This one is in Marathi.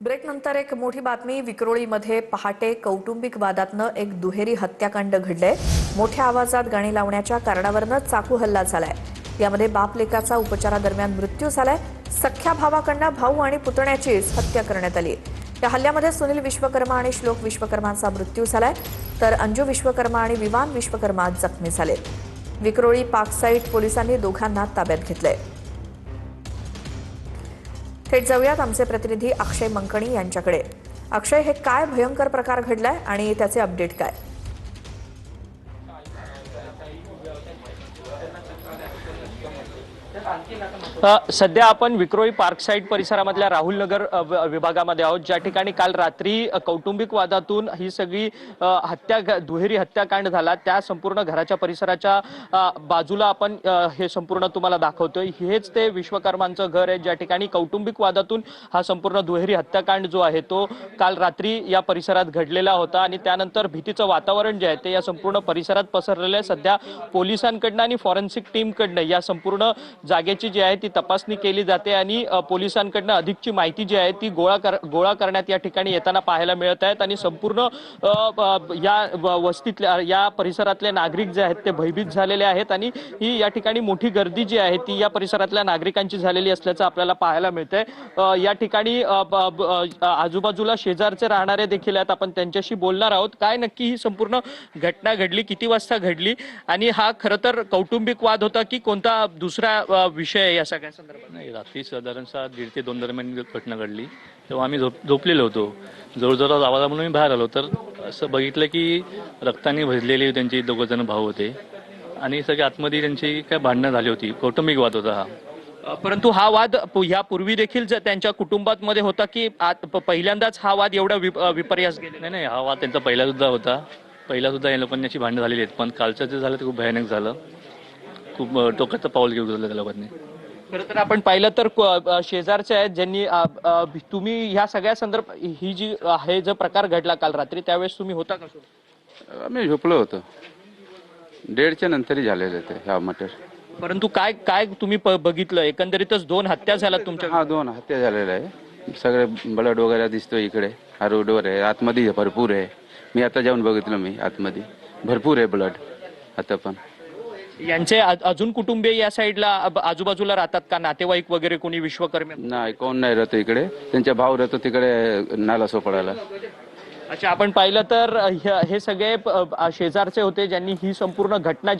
ब्रेक नंतर एक मोठी बातमी। विक्रोळीमध्ये पहाटे कौटुंबिक वादातनं एक दुहेरी हत्याकांड घडलंय। मोठ्या आवाजात गाणी लावण्याच्या कारणावरून चाकू हल्ला झालाय। यामध्ये बाप लेकाचा उपचारादरम्यान मृत्यू झालाय। सख्ख्या भावाकडनं भाऊ आणि पुतण्याचीच हत्या करण्यात आली। या हल्ल्यामध्ये सुनील विश्वकर्मा आणि श्लोक विश्वकर्मांचा मृत्यू झालाय, तर अंजू विश्वकर्मा आणि विवान विश्वकर्मा जखमी झाले। विक्रोळी पार्कसाईड पोलिसांनी दोघांना ताब्यात घेतलंय। थेट जाऊयात आमचे प्रतिनिधी अक्षय मंकणी यांच्याकडे। अक्षय, हे काय भयंकर प्रकार घडलाय आणि त्याचे अपडेट काय? सध्या आपण विक्रोळी पार्कसाईड परिसरामधल्या राहुल नगर विभागामध्ये आहोत, ज्या ठिकाणी काल रात्री कौटुंबिक वादातून ही सगळी दुहेरी हत्याकांड झाला। त्या संपूर्ण घराच्या परिसराच्या बाजूला आपण हे संपूर्ण तुम्हाला दाखवतोय। हेच ते विश्वकर्मांचं घर आहे, ज्या ठिकाणी कौटुंबिक वादातून हा संपूर्ण दुहेरी हत्याकांड जो आहे तो काल रात्री या परिसरात घडलेला होता आणि त्यानंतर भीतीचं वातावरण जे आहे ते या संपूर्ण परिसरात पसरलेलं आहे। सध्या पोलिसांकडनं आणि फॉरेन्सिक टीमकडनं या संपूर्ण जागेची जी आहे ती तपासणी केली जाते आणि पोलिसांकडनं अधिकची माहिती जी आहे ती गोळा करण्यात या ठिकाणी येताना पाहायला मिळत आहेत आणि संपूर्ण या वस्तीतल्या या परिसरातले नागरिक जे आहेत ते भयभीत झालेले आहेत आणि ही या ठिकाणी मोठी गर्दी जी आहे ती या परिसरातल्या नागरिकांची झालेली असल्याचं आपल्याला पाहायला मिळतंय। या ठिकाणी आजूबाजूला शेजारचे राहणारे देखील आहेत, आपण त्यांच्याशी बोलणार आहोत। काय नक्की ही संपूर्ण घटना घडली, किती वाजता घडली आणि हा खरं तर कौटुंबिक वाद होता की कोणता दुसरा विषय या सगळ्या संदर्भात? नाही, रात्री साधारण 1:30 ते 2 दरम्यान घटना घडली। तेव्हा आम्ही झोपलेलो होतो। जोरजोरात आवाज म्हणून मी बाहेर आलो तर असं बघितलं की रक्ताने भरलेले त्यांचे 2 जण भाऊ होते आणि सगळे आतमध्ये त्यांची काय भांडणं झाली होती। कौटुंबिक वाद होता हा। परंतु हा वाद यापूर्वी देखील त्यांच्या कुटुंबात मध्ये होता की पहिल्यांदाच हा वाद एवढा विपर्यास गेला? नाही, हा वाद त्यांचा पहिला सुद्धा होता। पहिला सुद्धा या लोकांनी अशी भांडणं झालेली आहेत, पण कालचं जे झालं ते खूप भयानक झालं। खूप टोकाचं पाऊल घेऊन गेलं त्या लोकांनी। खरं तर आपण पाहिलं तर शेजारचे आहेत ज्यांनी तुम्ही ह्या सगळ्या संदर्भात ही जी आहे जो प्रकार घडला काल रात्री त्यावेळेस तुम्ही होता का? आम्ही झोपलो होतो। 1:30च्या नंतरही झालेलं ते ह्या मटर। परंतु काय काय तुम्ही बघितलं? एकंदरीतच 2 हत्या झाल्या तुमच्या? हा, 2 हत्या झालेल्या आहे। सगळे ब्लड वगैरे दिसतोय इकडे, हा रोडवर आहे, आतमध्ये भरपूर आहे। मी आता जाऊन बघितलं, मी आतमध्ये भरपूर आहे ब्लड आता पण। यांचे अजून कुटुंबीय या साईडला आजूबाजूला राहतात का? नातेवाईक वगैरे कोणी विश्वकर्मे? नाही, कोण नाही राहतो इकडे। त्यांच्या भाऊ राहतो तिकडे नाला सोपडायला। अच्छा, आपण पाहिलं तर हे सगळे शेजारचे होते ज्यांनी ही संपूर्ण घटना